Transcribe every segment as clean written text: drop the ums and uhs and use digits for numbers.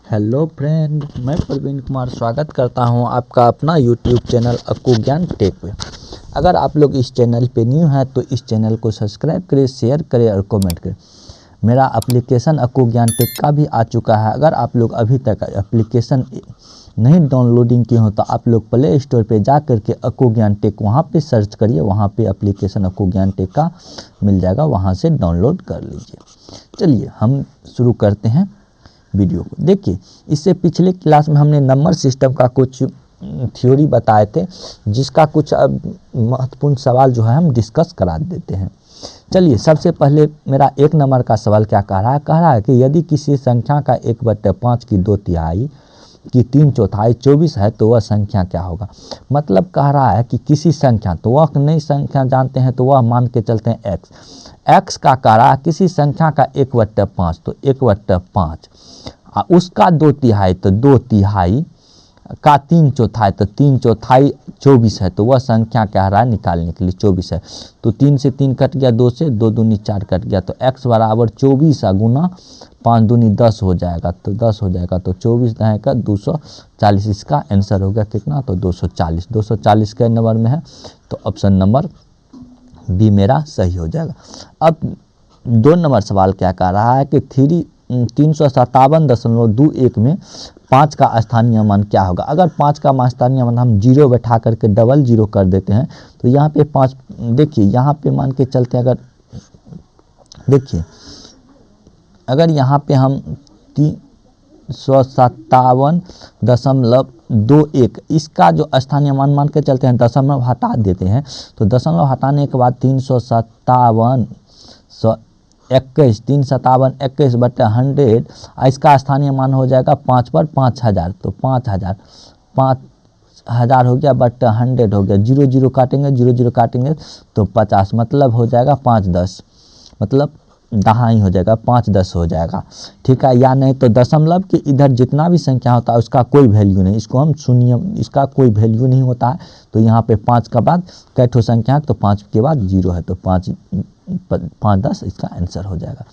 Hello friend, मैं प्रवीण कुमार स्वागत करता हूं आपका अपना यूट्यूब चैनल अक्कू ज्ञान टेक पे। अगर आप लोग इस चैनल पे न्यू हैं तो इस चैनल को सब्सक्राइब करें, शेयर करें और कमेंट करें। मेरा एप्लीकेशन अक्कू ज्ञान टेक का भी आ चुका है। अगर आप लोग अभी तक एप्लीकेशन नहीं डाउनलोडिंग किए हो तो आप लोग प्ले स्टोर पे जा करके अक्कू ज्ञान टेक वहाँ पे सर्च करिए, वहाँ पे एप्लीकेशन अक्कू ज्ञान टेक का मिल जाएगा, वहाँ से डाउनलोड कर लीजिए। चलिए हम शुरू करते हैं वीडियो को। देखिए, इससे पिछले क्लास में हमने नंबर सिस्टम का कुछ थ्योरी बताए थे, जिसका कुछ अब महत्वपूर्ण सवाल जो है हम डिस्कस करा देते हैं। चलिए, सबसे पहले मेरा 1 नंबर का सवाल क्या कह रहा है? कह रहा है कि यदि किसी संख्या का 1/5 की 2/3 की 3/4 24 है तो वह संख्या क्या होगा। मतलब कह रहा है कि किसी संख्या, तो वह नई संख्या जानते हैं तो वह मान के चलते हैं एक्स का कह रहा है किसी संख्या का 1/5, तो 1/5 उसका 2/3 तो 2/3 का 3/4 तो 3/4 24 है, तो वह संख्या कह रहा है निकालने के लिए 24 है। तो 3 से 3 कट गया, 2 से 2 दूनी 4 कट गया, तो x बराबर 24 गुना 5 दूनी 10 हो जाएगा, तो 10 हो जाएगा, तो 24 का 240। इसका आंसर हो गया कितना? तो 240। 240 के नंबर में है, तो ऑप्शन नंबर बी मेरा सही हो जाएगा। अब 2 नंबर सवाल क्या कह रहा है कि 357.21 में 5 का स्थानीय मान क्या होगा। अगर 5 का स्थानीय मान हम 0 बैठा करके डबल 0 कर देते हैं तो यहाँ पे 5, देखिए यहाँ पे मान के चलते हैं, अगर देखिए अगर यहाँ पे हम 357.21 इसका जो स्थानीय मान मान के चलते हैं, दशमलव हटा देते हैं, तो दशमलव हटाने के बाद 357.21 बटे 100, इसका स्थानीय मान हो जाएगा 5 पर 5000, तो 5000 हो गया बटे 100 हो गया, 0 0 काटेंगे, 0 0 काटेंगे तो 50, मतलब हो जाएगा 5 10, मतलब दहाई हो जाएगा, 5 10 हो जाएगा, ठीक है। या नहीं तो दशमलव के इधर जितना भी संख्या होता है उसका कोई वैल्यू नहीं, इसको हम शून्य, इसका कोई वैल्यू नहीं होता है। तो यहाँ पे 5 का बाद कैठो संख्या, तो 5 के बाद 0 है, तो 5 10 इसका आंसर हो जाएगा।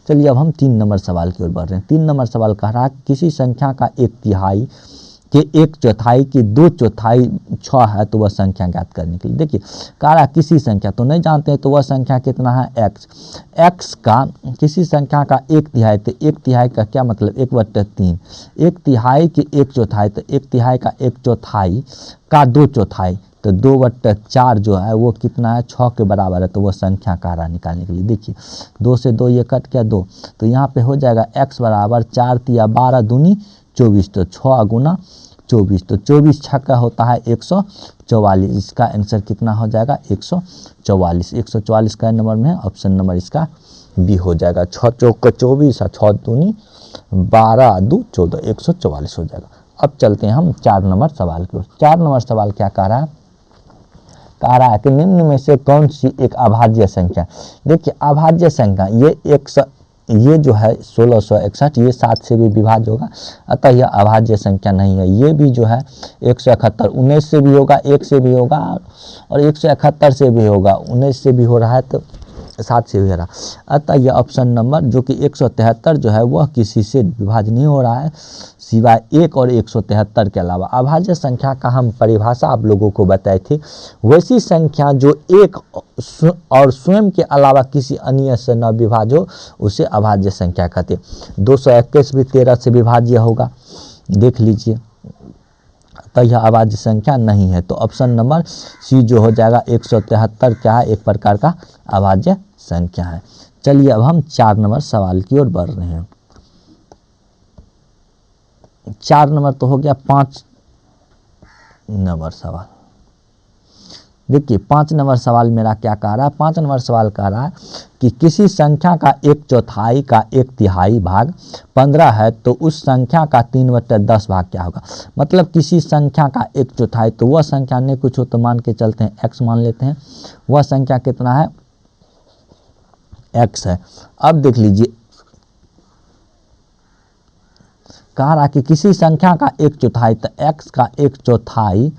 चलिए अब हम 3 नंबर सवाल की ओर बढ़ रहे हैं। 3 नंबर सवाल कह रहा है किसी संख्या का 1/3 के 1/4 की 2/4 6 है तो वह संख्या ज्ञात करने के लिए। देखिए कह रहा है किसी संख्या, तो नहीं जानते हैं, तो वह संख्या कितना है? एक्स का किसी संख्या का 1/3, तो 1/3 का क्या मतलब? 1/3, 1/3 की 1/4, तो 1/3 का 1/4 का 2/4, तो 2/4 जो है वो कितना है? 6 के बराबर है, तो वह संख्या कह रहा है निकालने के लिए। देखिए 2 से 2 ये कट गया 2, तो यहाँ पे हो जाएगा x बराबर 4 तिया 12 दूनी 24, तो 6 गुना 24, तो 24 छक्का होता है 144। इसका आंसर कितना हो जाएगा? 144। 144 का नंबर में है, ऑप्शन नंबर इसका बी हो जाएगा। 6 चौक 24 और 6 दूनी 12 2 14, 144 हो जाएगा। अब चलते हैं हम 4 नंबर सवाल की ओर। 4 नंबर सवाल क्या कह रहा है? कह रहा है कि निम्न में से कौन सी एक अभाज्य संख्या। देखिए अभाज्य संख्या ये जो है 1661, ये 7 से भी विभाज्य होगा, अतः यह अभाज्य संख्या नहीं है। ये भी जो है 171 19 से भी होगा, 1 से भी होगा और 171 से भी होगा, 19 से भी हो रहा है तो 7 से भी हो रहा है, अतः यह ऑप्शन नंबर जो कि 173 जो है वह किसी से विभाज्य नहीं हो रहा है सिवाय 1 और 173 के अलावा। अभाज्य संख्या का हम परिभाषा आप लोगों को बताए थे, वैसी संख्या जो 1 और स्वयं के अलावा किसी अन्य से न विभाज्य हो उसे अभाज्य संख्या कहते। 221 भी 13 से विभाज्य होगा, देख लीजिए, तो यह अभाज्य संख्या नहीं है। तो ऑप्शन नंबर सी जो हो जाएगा 173 क्या है? एक प्रकार का अभाज्य संख्या है। चलिए अब हम 4 नंबर सवाल की ओर बढ़ रहे हैं। 4 नंबर तो हो गया। 5 नंबर सवाल देखिए, 5 नंबर सवाल मेरा क्या कह रहा है? 5 नंबर सवाल कह रहा है कि किसी संख्या का 1/4 का 1/3 भाग 15 है तो उस संख्या का 3/10 भाग क्या होगा। मतलब किसी संख्या का 1/4, तो वह संख्या नहीं कुछ हो तो मान के चलते हैं x मान लेते हैं, वह संख्या कितना है? x है। अब देख लीजिए कह रहा कि किसी संख्या का 1/4, तो x का 1/4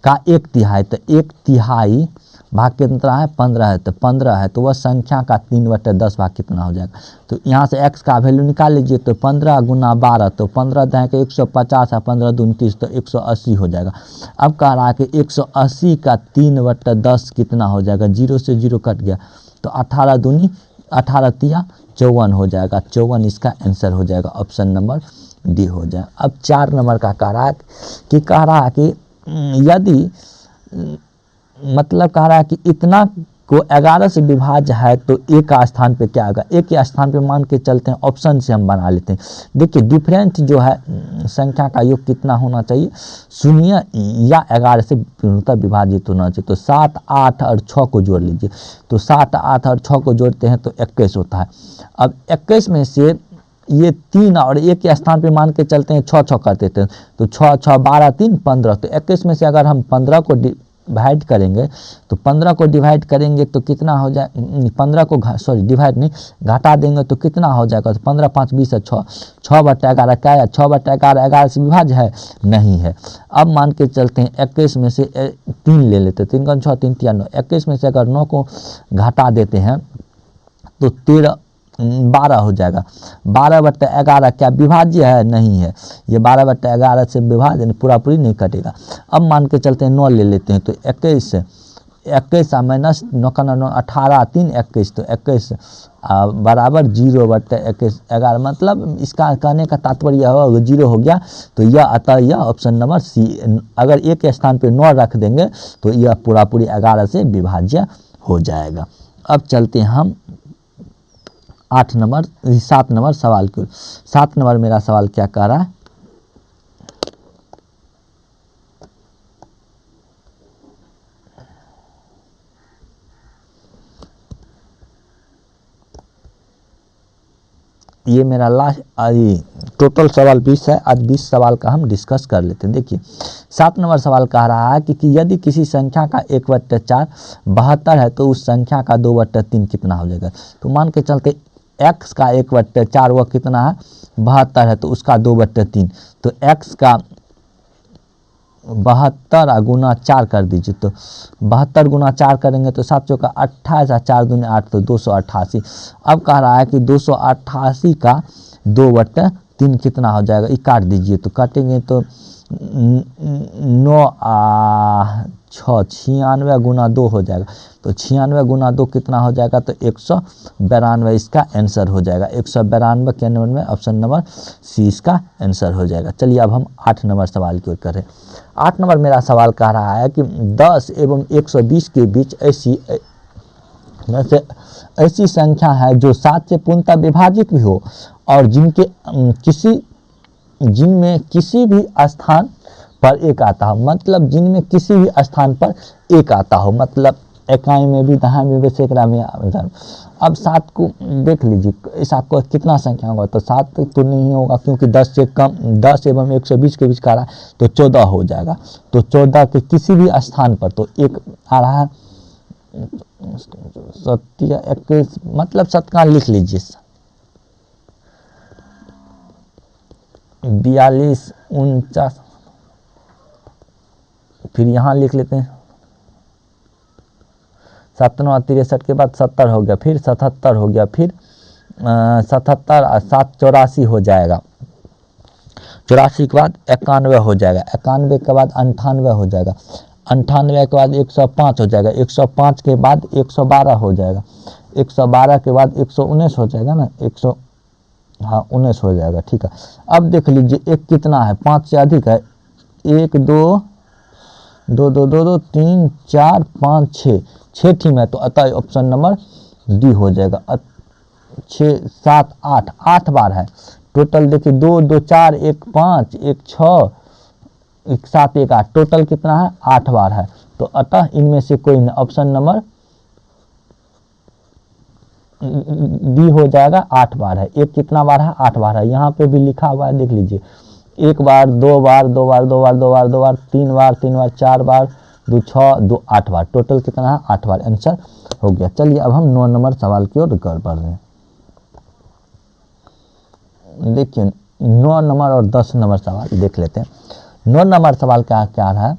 का 1/3, तो 1/3 भाग कितना है 15 है, तो 15 है तो वह संख्या का 3/10 भाग कितना हो जाएगा। तो यहाँ से x का वैल्यू निकाल लीजिए, तो 15 गुना 12, तो 15 दहें के 150 है, 15 दूनी 30, तो 180 हो जाएगा। अब कह रहा है कि 180 का 3/10 कितना हो जाएगा, 0 से 0 कट गया, तो 18 दूनी 18 तिया 54 हो जाएगा। 54 इसका आंसर हो जाएगा, ऑप्शन नंबर डी हो जाए। अब 4 नंबर का कह रहा है कि यदि मतलब कह रहा है कि इतना को 11 से विभाज्य है तो ए का स्थान पे क्या आएगा। ए के स्थान पे मान के चलते हैं, ऑप्शन से हम बना लेते हैं। देखिए डिफरेंट जो है संख्या का योग कितना होना चाहिए, 0 या 11 से पूर्णतः विभाजित होना चाहिए। तो 7, 8 और 6 को जोड़ लीजिए, तो 7, 8 और 6 को जोड़ते हैं तो 21 होता है। अब 21 में से ये 3 और 1 के स्थान पे मान के चलते हैं 6 कर देते हैं, तो 6, 6, 12, 3, 15। तो 21 में से अगर हम 15 को डिवाइड करेंगे, तो 15 को डिवाइड करेंगे तो कितना हो जाए, 15 को डिवाइड नहीं घटा देंगे तो कितना हो जाएगा, तो 15, 5, 20 है 6, 6/11 क्या है, 6/11 11 से विभाज्य है नहीं है। अब मान के चलते हैं 21 में से 3 ले लेते हैं, 3 गुना 6, 3 तिया 9। 21 में से अगर 9 को घटा देते हैं तो 12 हो जाएगा। 12/11 क्या विभाज्य है नहीं है, ये 12/11 से विभाज्य पूरा पूरी नहीं कटेगा। अब मान के चलते हैं 9 ले लेते हैं, तो 21 माइनस 9 का 9, 18, 3, 21, तो 21 बराबर 0/21 11। मतलब इसका कहने का तात्पर्य हो 0 हो गया, तो यह अतः यह ऑप्शन नंबर सी। अगर एक के स्थान पे 9 रख देंगे तो यह पूरा पूरी 11 से विभाज्य हो जाएगा। अब चलते हैं हम 7 नंबर सवाल की। 7 नंबर मेरा सवाल क्या कह रहा है, ये मेरा लास्ट टोटल सवाल 20 है। आज 20 सवाल का हम डिस्कस कर लेते हैं। देखिए 7 नंबर सवाल कह रहा है कि यदि किसी संख्या का 1/4 72 है तो उस संख्या का 2/3 कितना हो जाएगा। तो मान के चलते x का 1/4 वह कितना है 72 है, तो उसका 2/3, तो x का 72 गुना 4 कर दीजिए, तो 72 गुना 4 करेंगे तो 7 चौका 28 और 4 दूनी 8, तो 288। अब कह रहा है कि 288 का 2/3 कितना हो जाएगा, ये काट दीजिए, तो काटेंगे तो 9 6 96 गुना 2 हो जाएगा, तो 96 गुना 2 कितना हो जाएगा, तो 192 इसका आंसर हो जाएगा। 192 के नंबर में ऑप्शन नंबर सी इसका आंसर हो जाएगा। चलिए अब हम 8 नंबर सवाल की ओर करें। 8 नंबर मेरा सवाल कह रहा है कि 10 एवं 120 के बीच ऐसी संख्या है जो 7 से पूर्णतः विभाजित भी हो और जिनमें किसी भी स्थान पर 1 आता हो। मतलब जिनमें किसी भी स्थान पर 1 आता हो, मतलब इकाई में भी, दहाई में भी, सैकड़ा में। अब 7 को देख लीजिए, 7 को कितना संख्या होगा, तो 7 तो नहीं होगा क्योंकि 10 से कम, 10 एवं 120 के बीच का रहा है तो 14 हो जाएगा। तो 14 के किसी भी स्थान पर तो 1 आ रहा है, 21 मतलब 7 का लिख लीजिए, 42, 49, फिर यहाँ लिख लेते हैं 7 63 के बाद 70 हो गया, फिर 77 हो गया, फिर 77 और 7 84 हो जाएगा, 84 के बाद 91 हो जाएगा, 91 के बाद 98 हो जाएगा, 98 के बाद 105 हो जाएगा, 105 के बाद 112 हो जाएगा, 112 के बाद 119 हो जाएगा ना, 19 हो जाएगा। ठीक है, अब देख लीजिए एक कितना है, 5 से अधिक है, 1 2 2 2 2 2 3 4 5 6 टीम है, तो अतः ऑप्शन नंबर डी हो जाएगा। 6 7 8 8 बार है टोटल। देखिए 2 2 4 1 5 1 6 1 7 1 8, टोटल कितना है 8 बार है, तो अतः इनमें से कोई नहीं, ऑप्शन नंबर डी हो जाएगा। 8 बार है, एक कितना बार है 8 बार है, यहाँ पे भी लिखा हुआ है देख लीजिए, 1 बार 2 बार 2 बार 2 बार 2 बार 2 बार 3 बार 3 बार 4 बार 2 6 2 8 बार, टोटल कितना है 8 बार, आंसर हो गया। चलिए अब हम 9 नंबर सवाल की ओर बढ़ रहे हैं। देखिए 9 नंबर और 10 नंबर सवाल देख लेते हैं। 9 नंबर सवाल क्या रहा है,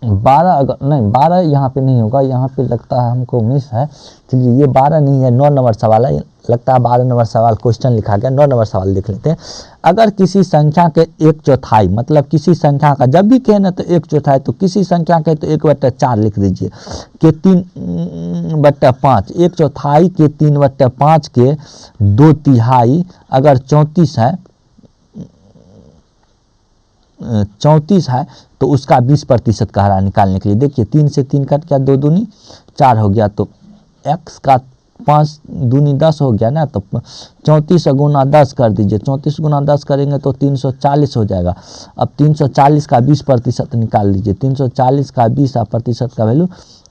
12 अगर नहीं 12 यहाँ पे नहीं होगा, यहाँ पे लगता है हमको मिस है। चलिए ये 12 नहीं है, 9 नंबर सवाल है, लगता है 12 नंबर सवाल क्वेश्चन लिखा गया। 9 नंबर सवाल देख लेते हैं। अगर किसी संख्या के 1/4 मतलब किसी संख्या का जब भी कहे ना तो 1/4, तो किसी संख्या के तो 1/4 लिख दीजिए के 3/5, 1/4 के 3/5 के 2/3 अगर 34 है 34 है तो उसका 20% का हरा निकालने के लिए देखिए 3 से 3 कट गया, 2 दूनी 4 हो गया, तो x का 5 दूनी 10 हो गया ना, तो 34 गुना 10 कर दीजिए, 34 गुना 10 करेंगे तो 340 हो जाएगा। अब 340 का 20% निकाल लीजिए, 340 का 20% का वैल्यू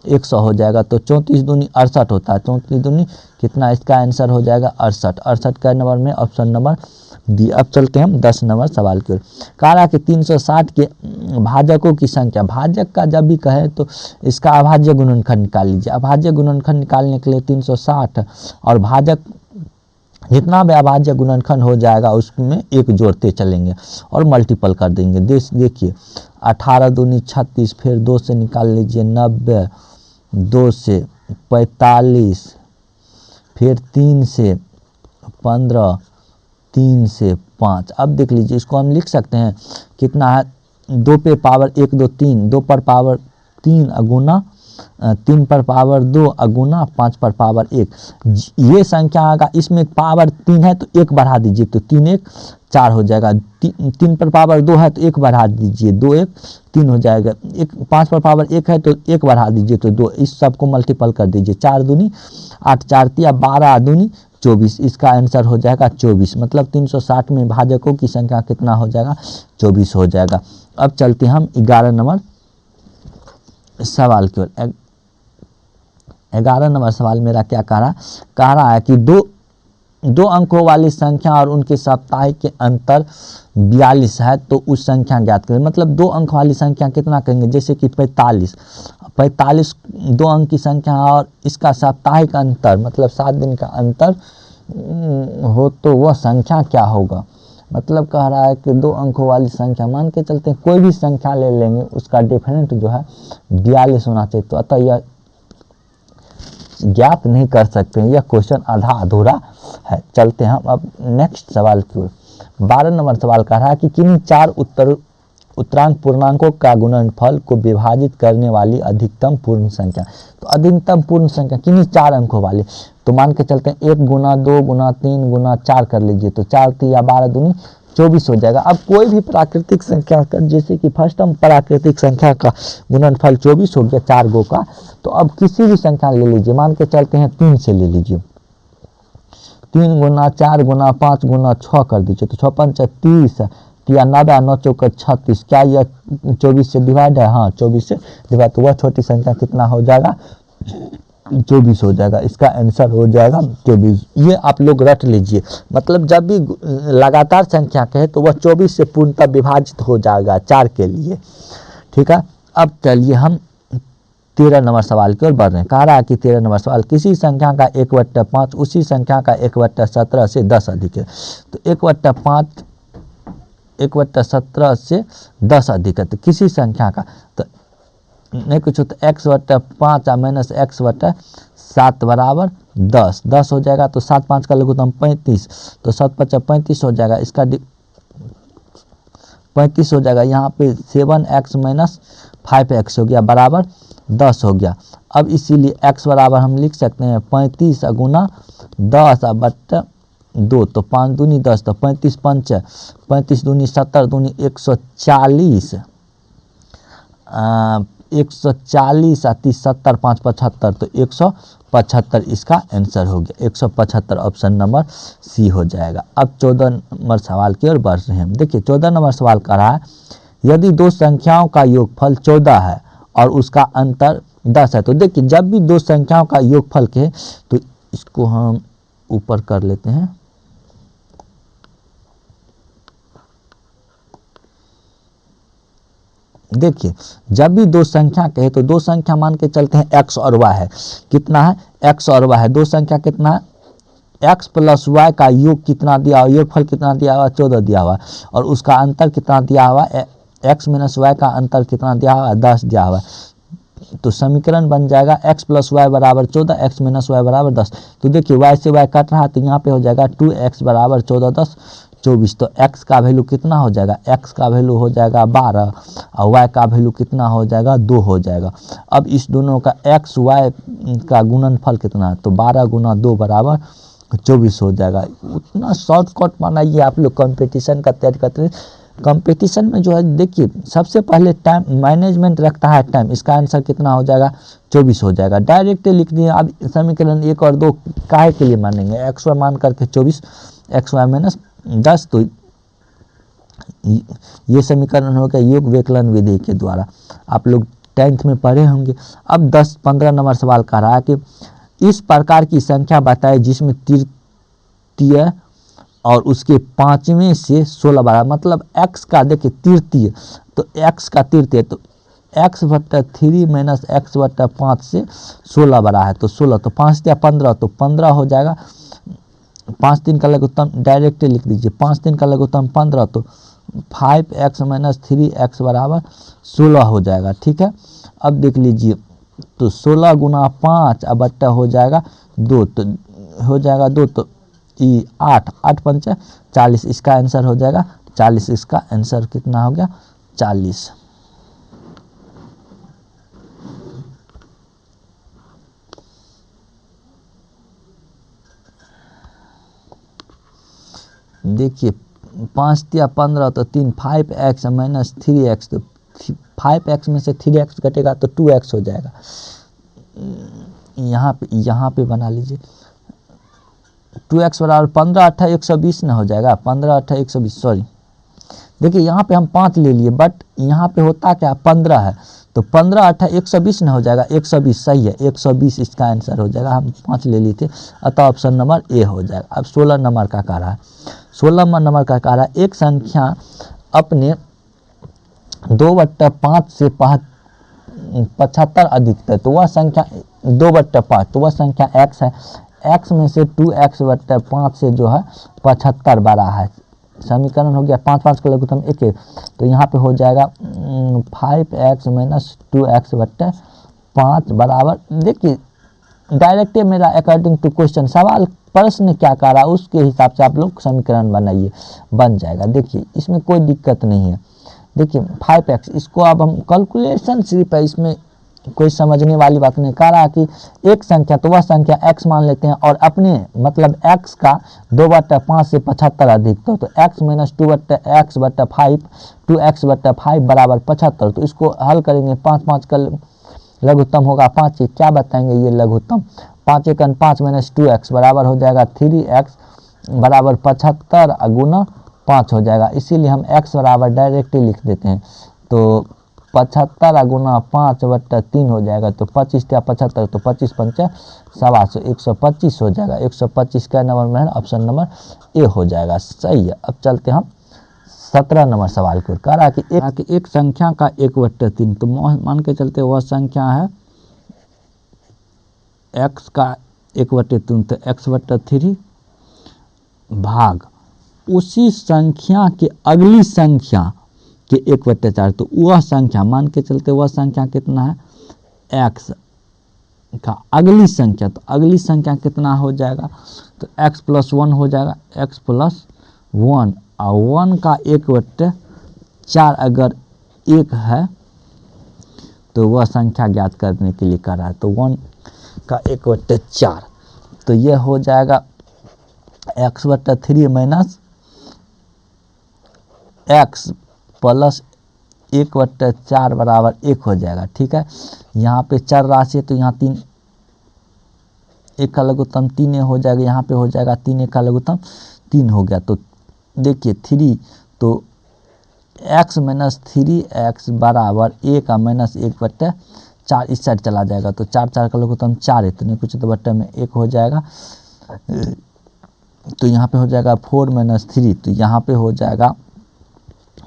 100 हो जाएगा, तो 34 दूनी 68 होता है, 34 दूनी कितना, इसका आंसर हो जाएगा 68। 68 का नंबर में ऑप्शन नंबर डी। अब चलते हैं हम 10 नंबर सवाल की ओर। कह रहा है कि 360 के भाजकों की संख्या, भाजक का जब भी कहे तो इसका अभाज्य गुणनखंड निकाल लीजिए। अभाज्य गुणनखंड निकालने के लिए 360 और भाजक जितना भी अभाज्य गुणनखंड हो जाएगा उसमें एक जोड़ते चलेंगे और मल्टीपल कर देंगे। देखिए 18 दूनी 36, फिर 2 से निकाल लीजिए 90, 2 से 45, फिर 3 से 15, 3 से 5। अब देख लीजिए इसको हम लिख सकते हैं कितना है, 2 पे पावर 1 2 3, 2 पर पावर 3 अगुना 3 पर पावर 2 अगुना 5 पर पावर 1। ये संख्या आएगा, इसमें पावर 3 है तो 1 बढ़ा दीजिए, तो 3 1 4 हो जाएगा। 3 पर पावर 2 है तो 1 बढ़ा दीजिए, 2 1 3 हो जाएगा। 5 पर पावर 1 है तो 1 बढ़ा दीजिए तो 2। इस सब को मल्टीपल कर दीजिए, 4 दूनी 8, 4 तिया 12 दूनी 24, इसका आंसर हो जाएगा 24। मतलब 360 में भाजकों की संख्या कितना हो जाएगा, 24 हो जाएगा। अब चलते हैं हम 11 नंबर सवाल की ओर। 11 नंबर सवाल मेरा क्या कह रहा है कि दो अंकों वाली संख्या और उनके साप्ताहिक के अंतर 42 है तो उस संख्या ज्ञात करें। मतलब 2 अंक वाली संख्या कितना कहेंगे, जैसे कि 45 2 अंक की संख्या और इसका साप्ताहिक अंतर मतलब 7 दिन का अंतर हो तो वह संख्या क्या होगा। मतलब कह रहा है कि 2 अंकों वाली संख्या मान के चलते हैं, कोई भी संख्या ले लेंगे उसका डिफरेंट जो है 42 होना चाहिए, तो अतः यह ज्ञात नहीं कर सकते हैं, यह क्वेश्चन आधा अधूरा है। चलते हैं हम अब नेक्स्ट सवाल की ओर। 12 नंबर सवाल कह रहा है कि किन्हीं 4 उत्तरांक पूर्णांकों का गुणनफल को विभाजित करने वाली अधिकतम पूर्ण संख्या। तो अधिकतम पूर्ण संख्या किन्हीं 4 अंकों वाली, तो मान के चलते हैं 1 गुना 2 गुना 3 गुना 4 कर लीजिए, तो 4 तिया 12 दूनी 24 हो जाएगा। अब कोई भी प्राकृतिक संख्या का, जैसे कि फर्स्ट हम प्राकृतिक संख्या का गुणनफल 24 हो गया 4 गो का, तो अब किसी भी संख्या ले लीजिए, मान के चलते हैं 3 से ले लीजिए, 3 गुना 4 गुना 5 गुना 6 कर दीजिए, तो 6 5 30 या 90 9 चौका 36। क्या यह 24 से डिवाइड है, हाँ 24 से डिवाइड, तो वह छोटी संख्या कितना हो जाएगा, 24 हो जाएगा। इसका आंसर हो जाएगा 24। ये आप लोग रट लीजिए, मतलब जब भी लगातार संख्या कहे तो वह 24 से पूर्णतः विभाजित हो जाएगा 4 के लिए, ठीक है। अब चलिए हम 13 नंबर सवाल की ओर बढ़ रहे हैं। कह रहा है कि 13 नंबर सवाल, किसी संख्या का 1/5 उसी संख्या का 1/17 से 10 अधिक है। तो 1/5 1/17 से 10 अधिक है, तो किसी संख्या का, तो नहीं कुछ तो x/5 माइनस x/7 बराबर 10 10 हो जाएगा। तो 7 5 का लघुत्तम 35, तो 7 5 35 हो जाएगा, इसका 35 हो जाएगा। यहाँ पे 7x माइनस 5x हो गया बराबर 10 हो गया। अब इसीलिए x बराबर हम लिख सकते हैं 35 गुना 10 बट्टा 2, तो 5 दूनी 10, तो 35 5 35 दूनी 70 दूनी 140 140 और 30 70 5 75, तो 175 इसका आंसर हो गया। 175 ऑप्शन नंबर सी हो जाएगा। अब 14 नंबर सवाल की ओर बढ़ रहे हैं। देखिए 14 नंबर सवाल कर रहा है, यदि 2 संख्याओं का योगफल 14 है और उसका अंतर 10 है। तो देखिए जब भी 2 संख्याओं का योगफल के, तो इसको हम ऊपर कर लेते हैं, देखिए जब भी 2 संख्या कहे तो 2 संख्या मान के चलते हैं x और y है, कितना है x और y है। 2 संख्या कितना है, x प्लस y का योग कितना दिया हुआ, योगफल कितना दिया हुआ 14 दिया हुआ, और उसका अंतर कितना दिया हुआ x माइनस वाई का अंतर कितना दिया हुआ है, 10 दिया हुआ है। तो समीकरण बन जाएगा x प्लस वाई बराबर 14, x माइनस वाई बराबर 10। तो देखिए y से y कट रहा है तो यहाँ पे हो जाएगा 2x बराबर 14 10 24। तो x का वैल्यू कितना हो जाएगा, x का वैल्यू हो जाएगा 12 और y का वैल्यू कितना हो जाएगा, 2 हो जाएगा। अब इस दोनों का x y का गुणनफल कितना है, तो 12 गुना 2 बराबर 24 हो जाएगा। उतना शॉर्टकट बनाइए आप लोग कंपटीशन का तैयारी करते हैं। कंपटीशन में जो है देखिए सबसे पहले टाइम मैनेजमेंट रखता है टाइम, इसका आंसर कितना हो जाएगा, 24 हो जाएगा। डायरेक्ट लिख दिए। अब समीकरण 1 और 2 काहे के लिए मानेंगे, एक्स वाई मान करके 24 एक्स वाई माइनस 10। तो ये समीकरण हो गया योग विकलन विधि के द्वारा, आप लोग 10th में पढ़े होंगे। अब 10-15 नंबर सवाल कह रहा है कि इस प्रकार की संख्या बताए जिसमें तृतीय और उसके पांचवें से 16 बड़ा, मतलब x का देखिए तृतीय, तो x का तृतीय तो x बट्टा 3 माइनस x बट्टा 5 से 16 बड़ा है, तो 16 तो 5 या 15 तो 15 हो जाएगा। 5 3 का लघुत्तम डायरेक्ट लिख दीजिए, 5 3 का लघुत्तम 15, तो 5x माइनस 3x बराबर 16 हो जाएगा। ठीक है, अब देख लीजिए तो 16 गुना 5 अब बट्टा हो जाएगा 2, तो हो जाएगा 2, तो 8 8 5 40, इसका आंसर हो जाएगा 40। इसका आंसर कितना हो गया, 40। देखिए 5 या 15 तो 3 5x माइनस 3x, तो 5x में से 3x घटेगा तो 2x हो जाएगा। यहाँ पे बना लीजिए 2x बराबर 15 8 120 ना हो जाएगा, 15 8 120 सॉरी। देखिए यहाँ पे हम 5 ले लिए बट यहाँ पे होता क्या 15 है, तो 15 8 120 ना हो जाएगा, 120 सही है, 120 इसका आंसर हो जाएगा। हम 5 ले लिए थे, अतः ऑप्शन नंबर ए हो जाएगा। अब 16 नंबर का कह रहा है, 16 नंबर का कह रहा है एक संख्या अपने 2/5 से 75 अधिक है, तो वह संख्या 2/5, तो वह संख्या x है। x में से 2x/5 से जो है 75 बड़ा है। समीकरण हो गया 5 5 का लघुत्तम 1 1, तो यहाँ पे हो जाएगा 5x माइनस 2x/5 बराबर, देखिए डायरेक्ट मेरा अकॉर्डिंग टू क्वेश्चन सवाल प्रश्न क्या कह रहा है उसके हिसाब से आप लोग समीकरण बनाइए, बन जाएगा। देखिए इसमें कोई दिक्कत नहीं है। देखिए 5x, इसको अब हम कैलकुलेशन सिर्फ है, इसमें कोई समझने वाली बात नहीं। कह रहा है कि एक संख्या, तो वह संख्या x मान लेते हैं और अपने मतलब x का 2/5 से 75 अधिक, तो x माइनस 2/x/5 2x/5 बराबर 75। तो इसको हल करेंगे, 5 5 का लघुत्तम होगा 5, क्या बताएंगे ये लघुत्तम, 5 1 5 माइनस 2x बराबर हो जाएगा 3x बराबर 75 गुना 5 हो जाएगा। इसीलिए हम x बराबर डायरेक्टली लिख देते हैं, तो 75 गुना 5/3 हो जाएगा, तो 25 या 75, तो 25 5 700 125 हो जाएगा। 125 का नंबर में है, ऑप्शन नंबर ए हो जाएगा, सही है। अब चलते हम 17 नंबर सवाल को। कह रहा कि एक संख्या का 1/3, तो मान के चलते वह संख्या है x का 1/3, तो x/3 भाग उसी संख्या के अगली संख्या के 1/4, तो वह संख्या मान के चलते वह संख्या कितना है, x का अगली संख्या, तो अगली संख्या कितना हो जाएगा, तो x + 1 हो जाएगा, x + 1 और 1 का 1/4 अगर 1 है तो वह संख्या ज्ञात करने के लिए कर रहा है, तो 1 का 1/4, तो यह हो जाएगा x/3 माइनस x प्लस 1/4 बराबर 1 हो जाएगा। ठीक है, यहाँ पे चर राशि है तो यहाँ 3 1 का लघुत्तम 3 हो जाएगा, यहाँ पे हो जाएगा 3 1 का लघुत्तम 3 हो गया। तो देखिए 3, तो x माइनस 3x बराबर 1 माइनस 1/4 इस साइड चला जाएगा, तो 4 4 का लघुत्तम 4 है, तो नहीं कुछ तो बट्टे में 1 हो जाएगा, तो यहाँ पे हो जाएगा 4 माइनस 3, तो यहाँ पे हो जाएगा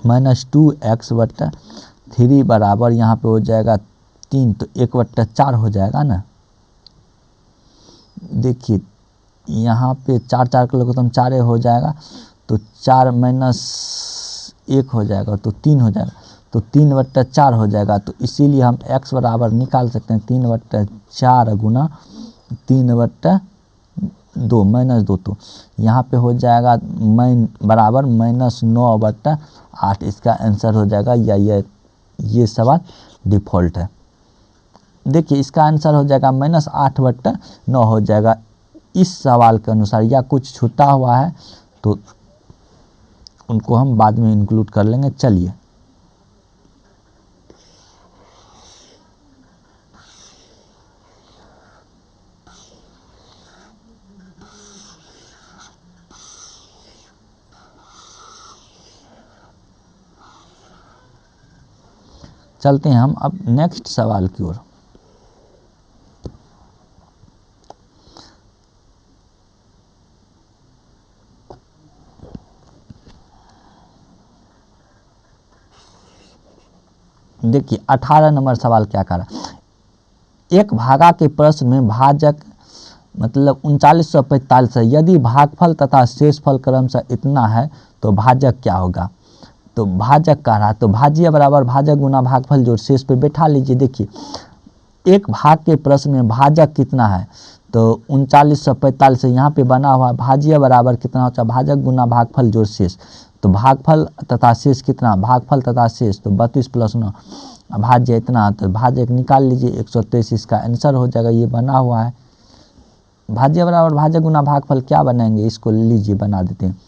माइनस 2x/3 बराबर यहाँ पे हो जाएगा 3, तो 1/4 हो जाएगा ना। देखिए यहाँ पे 4 4 का लघुत्तम 4 हो जाएगा, तो 4 माइनस 1 हो जाएगा, तो 3 हो जाएगा, तो 3/4 हो जाएगा। तो इसीलिए हम x बराबर निकाल सकते हैं 3/4 गुना 3/2 -2। तो यहाँ पे हो जाएगा बराबर -9/8। इसका आंसर हो जाएगा या ये सवाल डिफ़ॉल्ट है। देखिए इसका आंसर हो जाएगा -8/9 हो जाएगा इस सवाल के अनुसार, या कुछ छूटा हुआ है तो उनको हम बाद में इंक्लूड कर लेंगे। चलिए चलते हैं हम अब नेक्स्ट सवाल की ओर। देखिए 18 नंबर सवाल क्या कर रहा है। एक भागा के प्रश्न में भाजक मतलब 3945 है। यदि भागफल तथा शेषफल क्रमशः इतना है तो भाजक क्या होगा। तो भाजक कह रहा है, तो भाज्य बराबर भाजक गुना भागफल जोड़ शेष पे बैठा लीजिए। देखिए एक भाग के प्रश्न में भाजक कितना है, तो 3945 यहाँ पे बना हुआ भाज्य बराबर कितना होता है, भाजक गुना भागफल जोड़ शेष। तो भागफल तथा शेष कितना, भागफल तथा शेष तो 32 + 9, भाज्य इतना, तो भाजक निकाल लीजिए 123। इसका आंसर हो जाएगा, ये बना हुआ है भाज्य बराबर भाजक गुना भागफल। क्या बनाएंगे, इसको लीजिए बना देते हैं।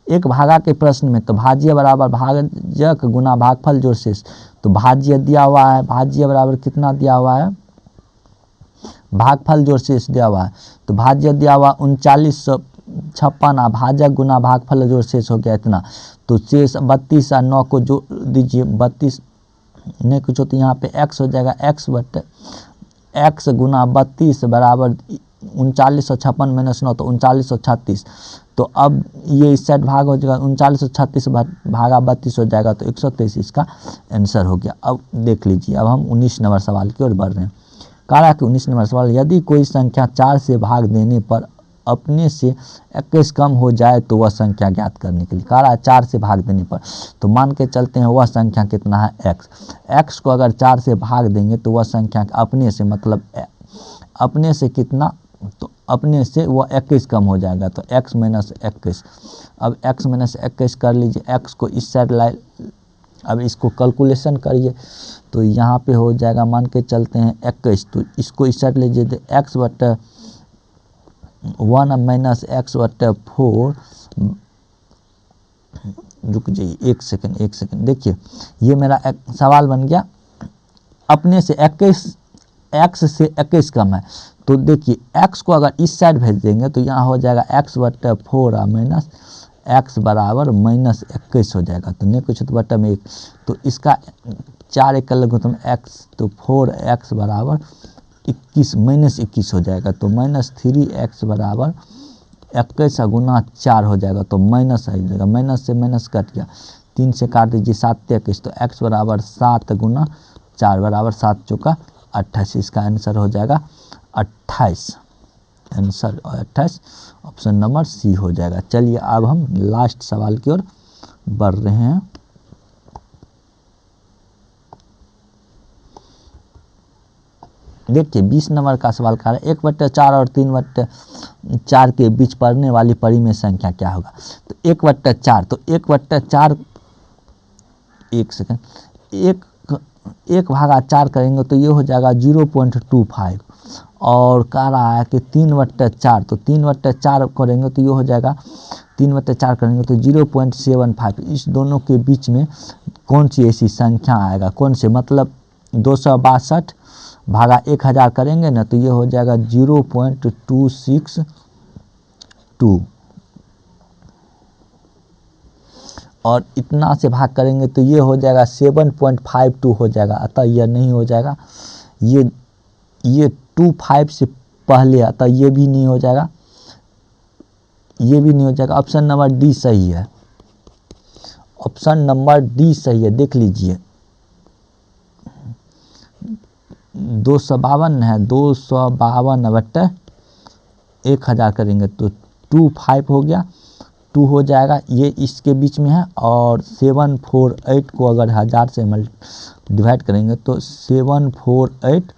एक भागा के प्रश्न में तो भाज्य बराबर भाजक गुना भागफल जोड़ शेष। तो भाज्य दिया हुआ है, भाज्य बराबर कितना दिया हुआ है, भागफल जोड़ शेष दिया हुआ है। तो भाज्य दिया हुआ 3956, भाजक गुना भागफल जोड़ शेष हो गया इतना। तो शेष 32 और 9 को जोड़ दीजिए, 32 नहीं कुछ हो तो यहाँ पे x हो जाएगा, x गुना 32 बराबर 3956 - 9 तो 3936। तो अब ये इस साइड भाग हो जाएगा, 3936 भागा 32 हो जाएगा, तो 123 इसका आंसर हो गया। अब देख लीजिए, अब हम 19 नंबर सवाल की ओर बढ़ रहे हैं। कह रहा है कि 19 नंबर सवाल, यदि कोई संख्या 4 से भाग देने पर अपने से 21 कम हो जाए तो वह संख्या ज्ञात करने के लिए कह रहा है। 4 से भाग देने पर तो मान के चलते हैं वह संख्या कितना है, x को अगर 4 से भाग देंगे तो वह संख्या अपने से मतलब अपने से कितना, तो अपने से वह 21 कम हो जाएगा। तो x - 21, अब x - 21 कर लीजिए, x को इस साइड लाए, अब इसको कैलकुलेशन करिए तो यहाँ पे हो जाएगा, मान के चलते हैं 21, तो इसको इस साइड लीजिए, तो x/1 - x/4, रुक जाइए एक सेकंड। देखिए ये मेरा सवाल बन गया, अपने से 21, x से 21 कम है। तो देखिए x को अगर इस साइड भेज देंगे तो यहाँ हो जाएगा x/4 माइनस x बराबर -21 हो जाएगा। तो नहीं कुछ तो बटा में 1, तो इसका 4 एक अलग होता है x, तो 4x बराबर 21 -21 हो जाएगा। तो -3x बराबर 21 गुना 4 हो जाएगा, तो माइनस आ जाएगा, माइनस से माइनस कट गया, 3 से काट दीजिए 7 × 21, तो x बराबर 7 गुना 4 बराबर 7 × 4 = 28। इसका आंसर हो जाएगा 28, आंसर 28 ऑप्शन नंबर सी हो जाएगा। चलिए अब हम लास्ट सवाल की ओर बढ़ रहे हैं। देखिए 20 नंबर का सवाल कर रहा है, 1/4 और 3/4 के बीच पड़ने वाली परिमेय संख्या क्या होगा। तो 1/4, तो 1/4 एक सेकंड, 1/4 करेंगे तो ये हो जाएगा 0.25, और कह रहा है कि 3/4, तो 3/4 करेंगे तो ये हो जाएगा 3/4 करेंगे तो 0.75। इस दोनों के बीच में कौन सी ऐसी संख्या आएगा, कौन से, मतलब 262 भागा 1000 करेंगे ना तो ये हो जाएगा 0.262, और इतना से भाग करेंगे तो ये हो जाएगा 7.52 हो जाएगा। अतः यह नहीं हो जाएगा, ये 25 से पहले, अतः ये भी नहीं हो जाएगा, ये भी नहीं हो जाएगा। ऑप्शन नंबर डी सही है, ऑप्शन नंबर डी सही है। देख लीजिए 252 है, 252/1000 करेंगे तो 25 हो गया, 2 हो जाएगा, ये इसके बीच में है। और 748 को अगर 1000 से डिवाइड करेंगे तो 748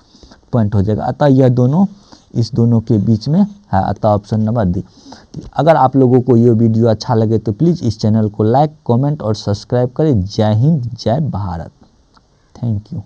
पॉइंट हो जाएगा। अतः यह दोनों इस दोनों के बीच में है, अतः ऑप्शन नंबर डी। अगर आप लोगों को ये वीडियो अच्छा लगे तो प्लीज़ इस चैनल को लाइक, कमेंट और सब्सक्राइब करें। जय हिंद, जय भारत। Thank you.